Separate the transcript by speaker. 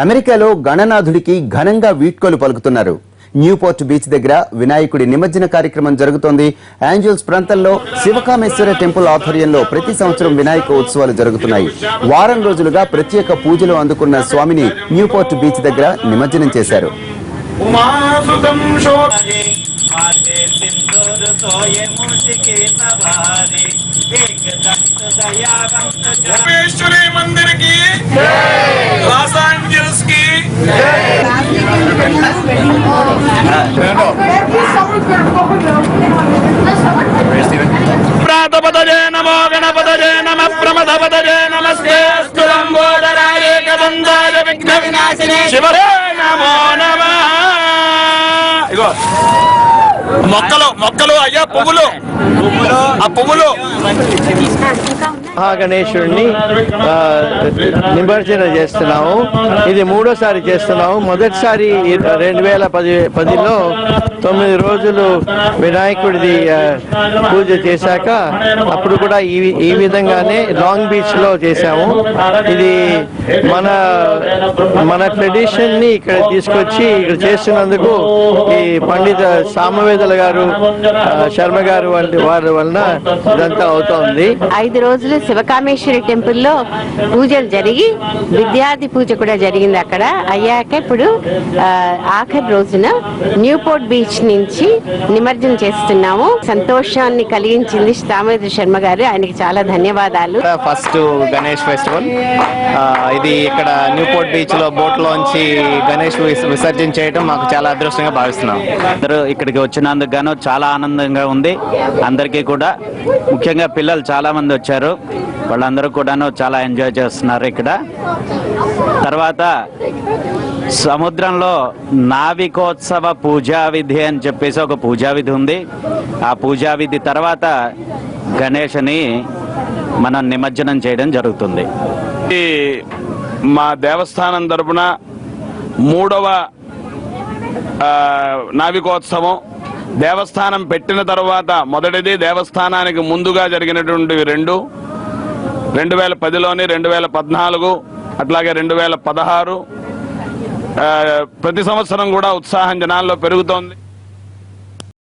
Speaker 1: అమెరికాలో గణనాథుడికి ఘనంగా వీడ్కోలు పలుకుతున్నారు. న్యూపోర్ట్ బీచ్ దగ్గర వినాయకుడి నిమజ్జన కార్యక్రమం జరుగుతోంది. ఏంజల్స్ ప్రాంతంలో శివకామేశ్వర టెంపుల్ ఆధ్వర్యంలో ప్రతి సంవత్సరం వినాయక ఉత్సవాలు జరుగుతున్నాయి. వారం రోజులుగా ప్రత్యేక పూజలు అందుకున్న స్వామిని న్యూపోర్ట్ బీచ్ దగ్గర నిమజ్జనం చేశారు.
Speaker 2: प्रातपतये नमो गणपतये नमः प्रमथपतये नमस्ते अस्तु लंबोदराय एकदन्ताय विघ्नविनाशिने शिवरे नमो नमः. ఇగో మొక్కలు అయ్యా పువ్వులు ఆ పువ్వులు
Speaker 3: మహాగణేశుడిని నిమజ్జన చేస్తున్నాము. ఇది మూడోసారి చేస్తున్నాము. మొదటిసారి 2010లో 9 రోజులు వినాయకుడిది పూజ చేశాక అప్పుడు కూడా ఈ విధంగానే లాంగ్ బీచ్ లో చేశాము. ఇది మన ట్రెడిషన్ ని ఇక్కడ తీసుకొచ్చి ఇక్కడ చేస్తున్నందుకు ఈ పండిత సామవేదుల గారు, శర్మ గారు వారి వలన ఇదంతా అవుతోంది.
Speaker 4: 5 రోజులు శివకామేశ్వరి టెంపుల్లో పూజలు జరిగి విద్యార్థి పూజ కూడా జరిగింది. అక్కడ అయ్యాక ఇప్పుడు ఆఖరి రోజున న్యూపోర్ట్ బీచ్ నుంచి నిమజ్జనం చేస్తున్నాము. సంతోషాన్ని కలిగించింది సామవేద శర్మ గారు, ఆయనకి చాలా ధన్యవాదాలు.
Speaker 5: ఫస్ట్ గణేష్ ఫెస్టివల్ ఇది ఇక్కడ న్యూపోర్ట్ బీచ్ లో బోట్ లోంచి గణేష్ విసర్జన చేయడం మాకు చాలా అదృష్టంగా భావిస్తున్నాం.
Speaker 6: అందరూ ఇక్కడికి వచ్చినందుకు గాను చాలా ఆనందంగా ఉంది. అందరికీ కూడా ముఖ్యంగా పిల్లలు చాలా మంది వచ్చారు. వాళ్ళందరూ కూడాను చాలా ఎంజాయ్ చేస్తున్నారు ఇక్కడ. తర్వాత సముద్రంలో నావికోత్సవ పూజా విధి అని చెప్పేసి ఒక పూజా విధి ఉంది. ఆ పూజా విధి తర్వాత గణేష్ని మనం నిమజ్జనం చేయడం జరుగుతుంది.
Speaker 2: మా దేవస్థానం తరపున 3వ నావికోత్సవం. దేవస్థానం పెట్టిన తర్వాత మొదటిది దేవస్థానానికి ముందుగా జరిగినటువంటివి 2010లోని 2014 అట్లాగే 2016. ప్రతి సంవత్సరం కూడా ఉత్సాహం జనాల్లో పెరుగుతోంది.